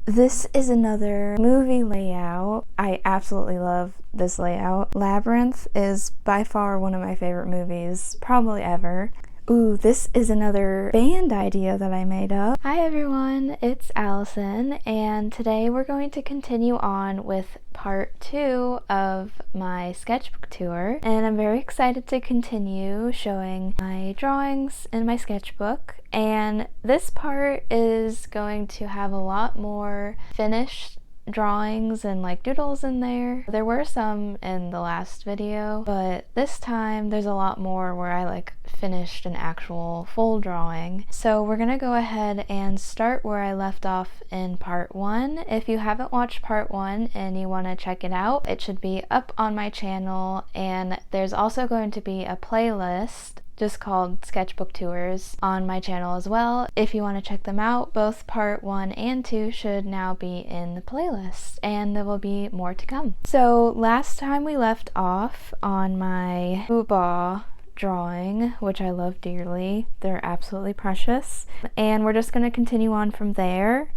This is another movie layout. I absolutely love this layout. Labyrinth is by far one of my favorite movies, probably ever. Ooh, this is another band idea that I made up. Hi everyone, it's Allison, and today we're going to continue on with part 2 of my sketchbook tour. And I'm very excited to continue showing my drawings in my sketchbook. And this part is going to have a lot more finished drawings and like doodles in there. There were some in the last video, but this time there's a lot more where I like finished an actual full drawing. So we're gonna go ahead and start where I left off in part 1. If you haven't watched part 1 and you want to check it out, it should be up on my channel, and there's also going to be a playlist just called Sketchbook Tours on my channel as well. If you want to check them out, both part 1 and 2 should now be in the playlist, and there will be more to come. So last time we left off on my Booba drawing, which I love dearly. They're absolutely precious. And we're just going to continue on from there.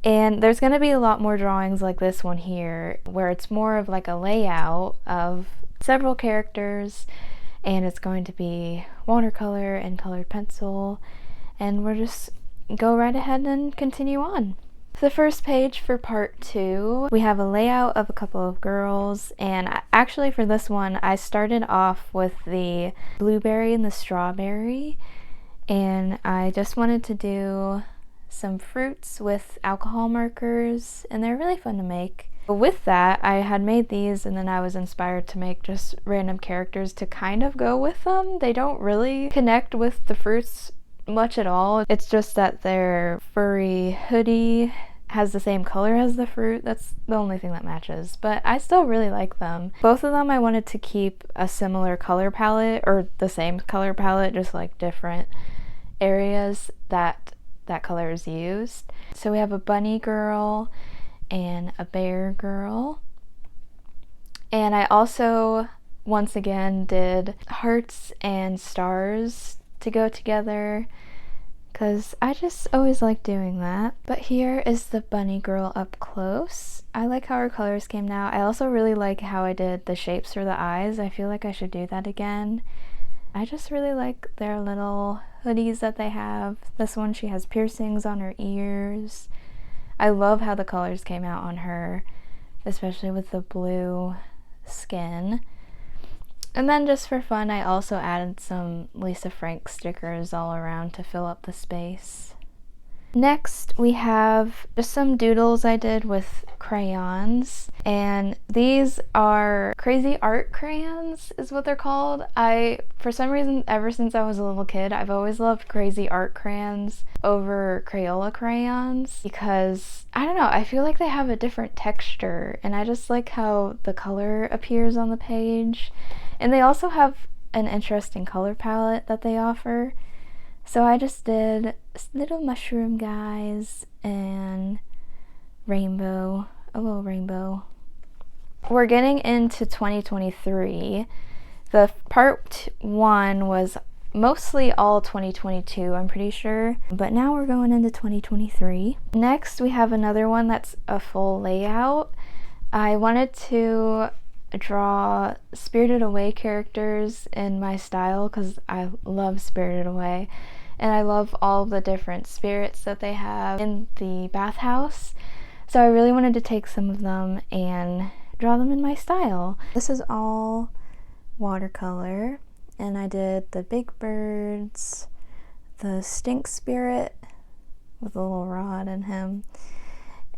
And there's going to be a lot more drawings like this one here, where it's more of like a layout of several characters, and it's going to be watercolor and colored pencil, and we'll just go right ahead and continue on. The first page for part 2, we have a layout of a couple of girls, and actually for this one I started off with the blueberry and the strawberry, and I just wanted to do some fruits with alcohol markers, and they're really fun to make. With that, I had made these, and then I was inspired to make just random characters to kind of go with them. They don't really connect with the fruits much at all. It's just that their furry hoodie has the same color as the fruit. That's the only thing that matches, but I still really like them. Both of them I wanted to keep a similar color palette, or the same color palette, just like different areas that color is used. So we have a bunny girl and a bear girl. And I also, once again, did hearts and stars to go together, because I just always like doing that. But here is the bunny girl up close. I like how her colors came out. I also really like how I did the shapes for the eyes. I feel like I should do that again. I just really like their little hoodies that they have. This one, she has piercings on her ears. I love how the colors came out on her, especially with the blue skin. And then just for fun, I also added some Lisa Frank stickers all around to fill up the space. Next, we have just some doodles I did with crayons, and these are crazy art crayons is what they're called. For some reason, ever since I was a little kid, I've always loved crazy art crayons over Crayola crayons, because I don't know, I feel like they have a different texture, and I just like how the color appears on the page. And they also have an interesting color palette that they offer. So I just did little mushroom guys and rainbow, a little rainbow. We're getting into 2023. The part 1 was mostly all 2022, I'm pretty sure, but now we're going into 2023. Next, we have another one that's a full layout. I wanted to draw Spirited Away characters in my style, because I love Spirited Away, and I love all the different spirits that they have in the bathhouse. So I really wanted to take some of them and draw them in my style. This is all watercolor, and I did the big birds, the stink spirit with a little rod in him,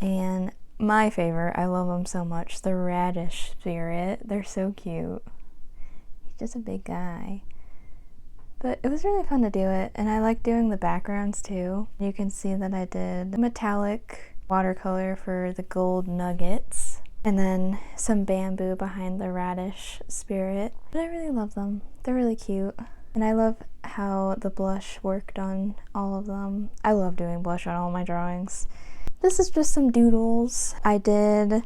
and my favorite, I love them so much, the radish spirit. They're so cute. He's just a big guy. But it was really fun to do it, and I like doing the backgrounds too. You can see that I did metallic watercolor for the gold nuggets, and then some bamboo behind the radish spirit. But I really love them. They're really cute. And I love how the blush worked on all of them. I love doing blush on all my drawings. This is just some doodles. I did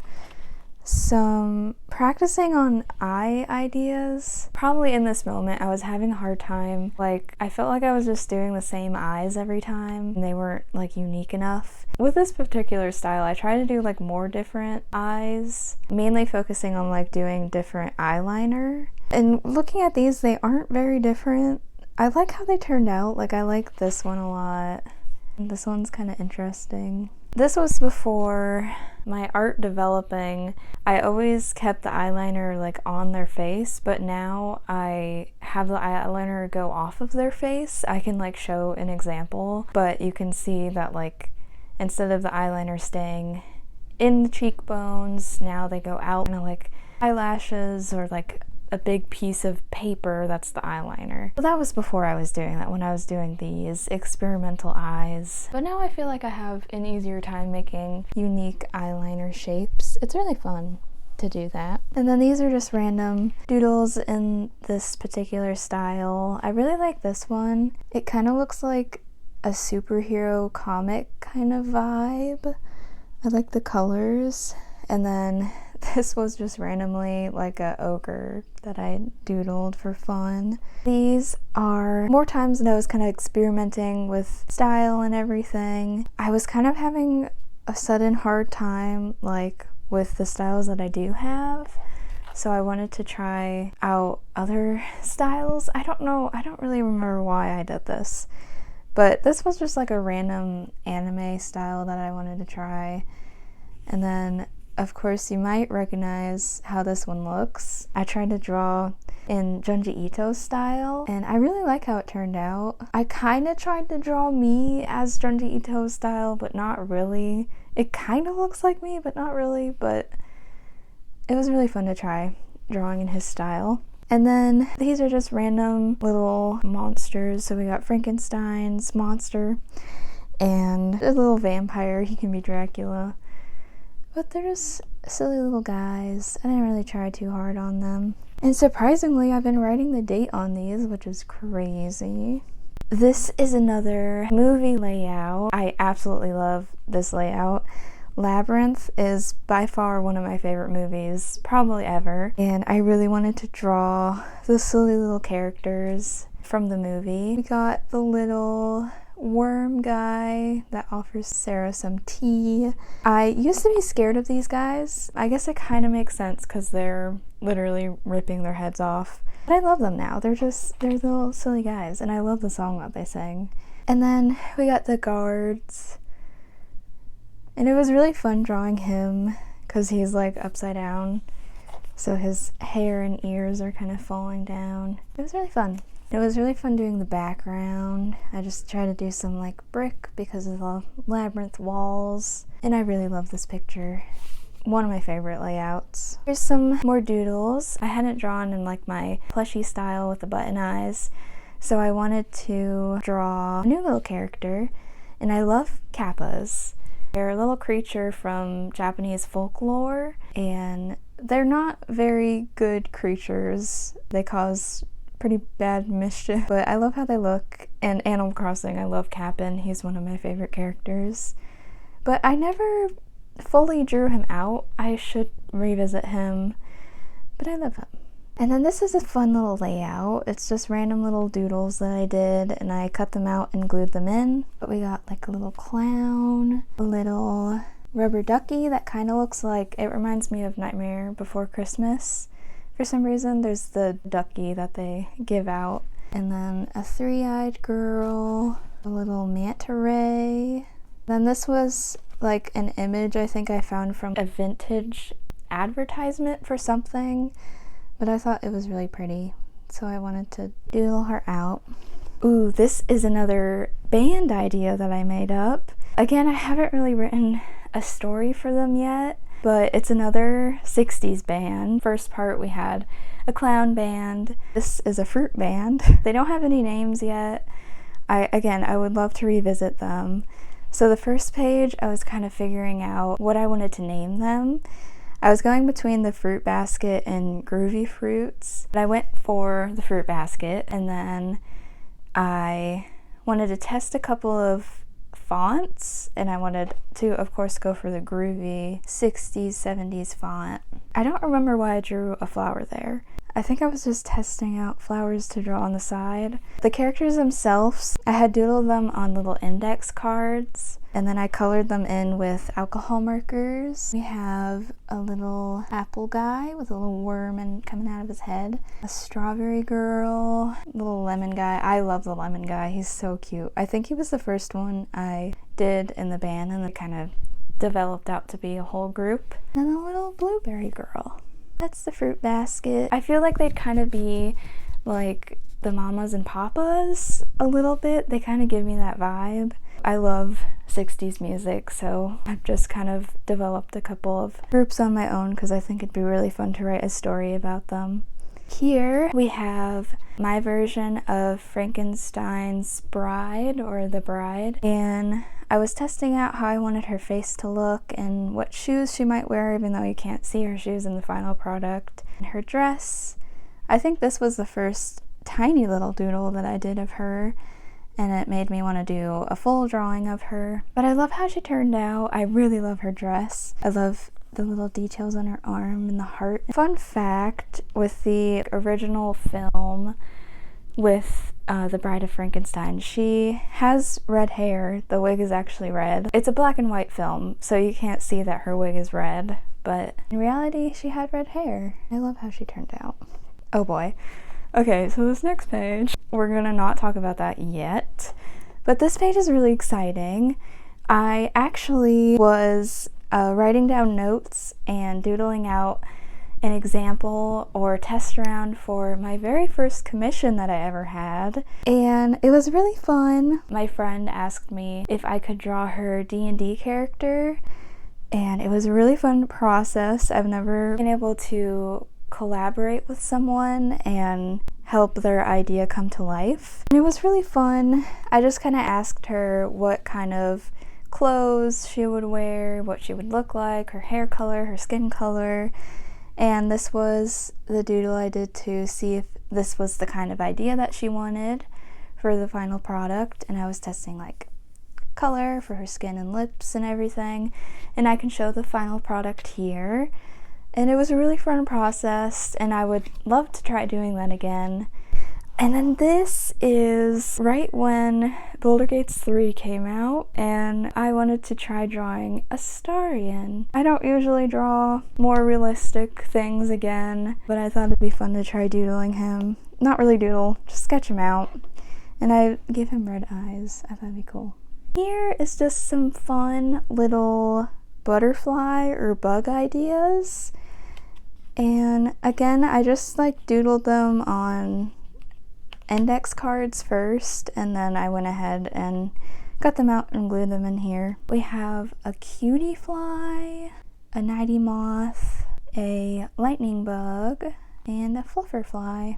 some practicing on eye ideas. Probably in this moment I was having a hard time. Like, I felt like I was just doing the same eyes every time and they weren't like unique enough. With this particular style, I try to do like more different eyes, mainly focusing on like doing different eyeliner. And looking at these, they aren't very different. I like how they turned out. Like, I like this one a lot. This one's kind of interesting. This was before my art developing. I always kept the eyeliner like on their face, but now I have the eyeliner go off of their face. I can like show an example, but you can see that like instead of the eyeliner staying in the cheekbones, now they go out, kind of like eyelashes or like a big piece of paper that's the eyeliner. So that was before I was doing that, when I was doing these experimental eyes. But now I feel like I have an easier time making unique eyeliner shapes. It's really fun to do that. And then these are just random doodles in this particular style. I really like this one. It kind of looks like a superhero comic kind of vibe. I like the colors. And then this was just randomly like a ogre that I doodled for fun. These are more times that I was kind of experimenting with style and everything. I was kind of having a sudden hard time like with the styles that I do have. So I wanted to try out other styles. I don't know, I don't really remember why I did this. But this was just like a random anime style that I wanted to try. And then of course, you might recognize how this one looks. I tried to draw in Junji Ito's style, and I really like how it turned out. I kind of tried to draw me as Junji Ito's style, but not really. It kind of looks like me, but not really, but it was really fun to try drawing in his style. And then these are just random little monsters. So we got Frankenstein's monster and a little vampire. He can be Dracula. But they're just silly little guys. I didn't really try too hard on them. And surprisingly, I've been writing the date on these, which is crazy. This is another movie layout. I absolutely love this layout. Labyrinth is by far one of my favorite movies, probably ever. And I really wanted to draw the silly little characters from the movie. We got the little worm guy that offers Sarah some tea. I used to be scared of these guys. I guess it kind of makes sense because they're literally ripping their heads off. But I love them now. They're little silly guys, and I love the song that they sing. And then we got the guards. And it was really fun drawing him because he's like upside down. So his hair and ears are kind of falling down. It was really fun. It was really fun doing the background. I just tried to do some like brick because of the labyrinth walls. And I really love this picture. One of my favorite layouts. Here's some more doodles. I hadn't drawn in like my plushy style with the button eyes. So I wanted to draw a new little character. And I love kappas. They're a little creature from Japanese folklore. And they're not very good creatures. They cause pretty bad mischief, but I love how they look. And Animal Crossing, I love Cap'n. He's one of my favorite characters. But I never fully drew him out. I should revisit him, but I love him. And then this is a fun little layout. It's just random little doodles that I did, and I cut them out and glued them in. But we got like a little clown, a little rubber ducky that kind of looks like, it reminds me of Nightmare Before Christmas. For some reason, there's the ducky that they give out. And then a three-eyed girl, a little manta ray. Then this was like an image I think I found from a vintage advertisement for something. But I thought it was really pretty, so I wanted to doodle her out. Ooh, this is another band idea that I made up. Again, I haven't really written a story for them yet. But it's another 60s band. First part we had a clown band. This is a fruit band. They don't have any names yet. I would love to revisit them. So the first page I was kind of figuring out what I wanted to name them. I was going between the fruit basket and groovy fruits. But I went for the fruit basket, and then I wanted to test a couple of fonts, and I wanted to, of course, go for the groovy 60s, 70s font. I don't remember why I drew a flower there. I think I was just testing out flowers to draw on the side. The characters themselves, I had doodled them on little index cards, and then I colored them in with alcohol markers. We have a little apple guy with a little worm coming out of his head, a strawberry girl, little lemon guy. I love the lemon guy, he's so cute. I think he was the first one I did in the band, and it kind of developed out to be a whole group. And a little blueberry girl. That's the fruit basket. I feel like they'd kind of be like the mamas and papas a little bit. They kind of give me that vibe. I love 60s music, so I've just kind of developed a couple of groups on my own because I think it'd be really fun to write a story about them. Here we have my version of Frankenstein's bride, or the bride, and I was testing out how I wanted her face to look and what shoes she might wear, even though you can't see her shoes in the final product. And her dress, I think this was the first tiny little doodle that I did of her, and it made me want to do a full drawing of her. But I love how she turned out. I really love her dress. I love the little details on her arm and the heart. Fun fact, with the original film with The Bride of Frankenstein, she has red hair. The wig is actually red. It's a black and white film, so you can't see that her wig is red, but in reality she had red hair. I love how she turned out. Oh boy. Okay, so this next page, we're gonna not talk about that yet, but this page is really exciting. I actually was writing down notes and doodling out an example or test round for my very first commission that I ever had, and it was really fun. My friend asked me if I could draw her D&D character, and it was a really fun process. I've never been able to collaborate with someone and help their idea come to life, and it was really fun. I just kind of asked her what kind of clothes she would wear, what she would look like, her hair color, her skin color, and this was the doodle I did to see if this was the kind of idea that she wanted for the final product. And I was testing like color for her skin and lips and everything, and I can show the final product here. And it was a really fun process, and I would love to try doing that again. And then this is right when Boulder Gates 3 came out, and I wanted to try drawing Astarion. I don't usually draw more realistic things again, but I thought it'd be fun to try doodling him. Not really doodle, just sketch him out. And I gave him red eyes. I thought it'd be cool. Here is just some fun little butterfly or bug ideas. And again, I just like doodled them on index cards first, and then I went ahead and cut them out and glued them in here. We have a cutie fly, a nighty moth, a lightning bug, and a fluffer fly.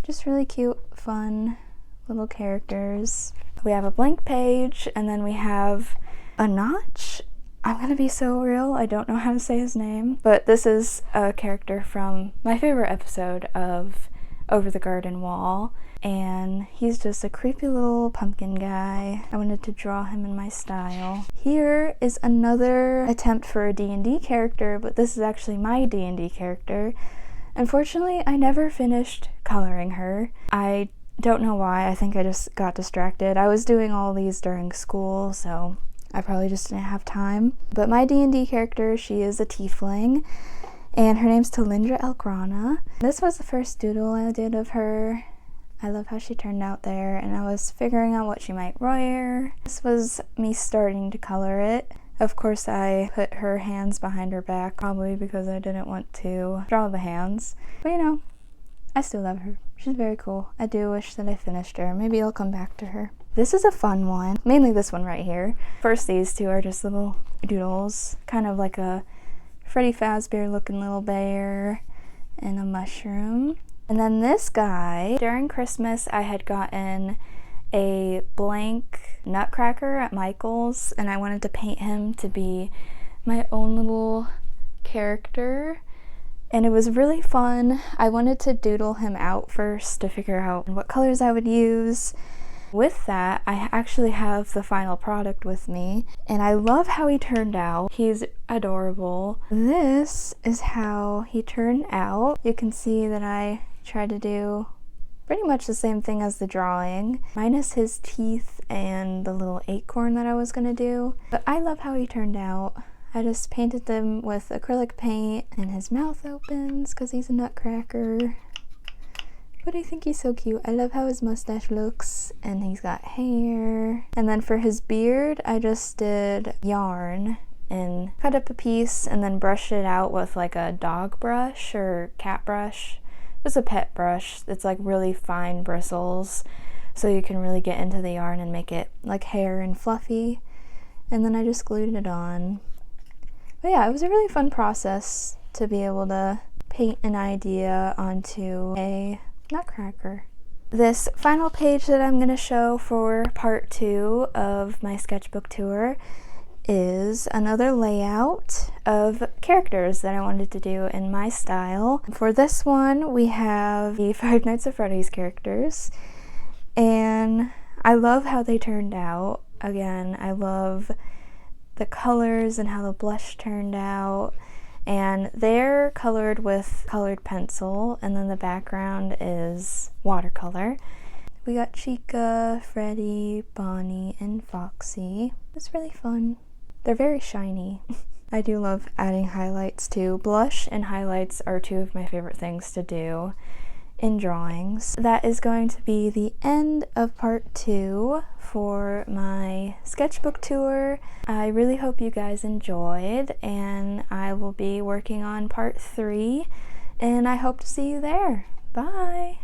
Just really cute, fun little characters. We have a blank page, and then we have a notch. I'm gonna be so real, I don't know how to say his name, but this is a character from my favorite episode of Over the Garden Wall, and he's just a creepy little pumpkin guy. I wanted to draw him in my style. Here is another attempt for a D&D character, but this is actually my D&D character. Unfortunately, I never finished coloring her. I don't know why. I think I just got distracted. I was doing all these during school, so I probably just didn't have time. But my D&D character, she is a tiefling, and her name's Talindra Elgrana. This was the first doodle I did of her. I love how she turned out there, and I was figuring out what she might wear. This was me starting to color it. Of course, I put her hands behind her back, probably because I didn't want to draw the hands. But you know, I still love her. She's very cool. I do wish that I finished her. Maybe I'll come back to her. This is a fun one, mainly this one right here. First, these two are just little doodles, kind of like a Freddy Fazbear looking little bear and a mushroom. And then this guy, during Christmas I had gotten a blank nutcracker at Michael's, and I wanted to paint him to be my own little character, and it was really fun. I wanted to doodle him out first to figure out what colors I would use, With that, I actually have the final product with me, and I love how he turned out. He's adorable. This is how he turned out. You can see that I tried to do pretty much the same thing as the drawing, minus his teeth and the little acorn that I was gonna do. But I love how he turned out. I just painted them with acrylic paint, and his mouth opens because he's a nutcracker. But I think he's so cute. I love how his mustache looks, and he's got hair. And then for his beard, I just did yarn and cut up a piece and then brushed it out with like a dog brush or cat brush. It's a pet brush. It's like really fine bristles, so you can really get into the yarn and make it like hair and fluffy. And then I just glued it on. But yeah, it was a really fun process to be able to paint an idea onto a nutcracker. This final page that I'm going to show for part 2 of my sketchbook tour is another layout of characters that I wanted to do in my style. For this one, we have the Five Nights at Freddy's characters, and I love how they turned out. Again, I love the colors and how the blush turned out. And they're colored with colored pencil, and then the background is watercolor. We got Chica, Freddy, Bonnie, and Foxy. It's really fun. They're very shiny. I do love adding highlights too. Blush and highlights are two of my favorite things to do in drawings. That is going to be the end of part 2 for my sketchbook tour. I really hope you guys enjoyed, and I will be working on part 3, and I hope to see you there. Bye!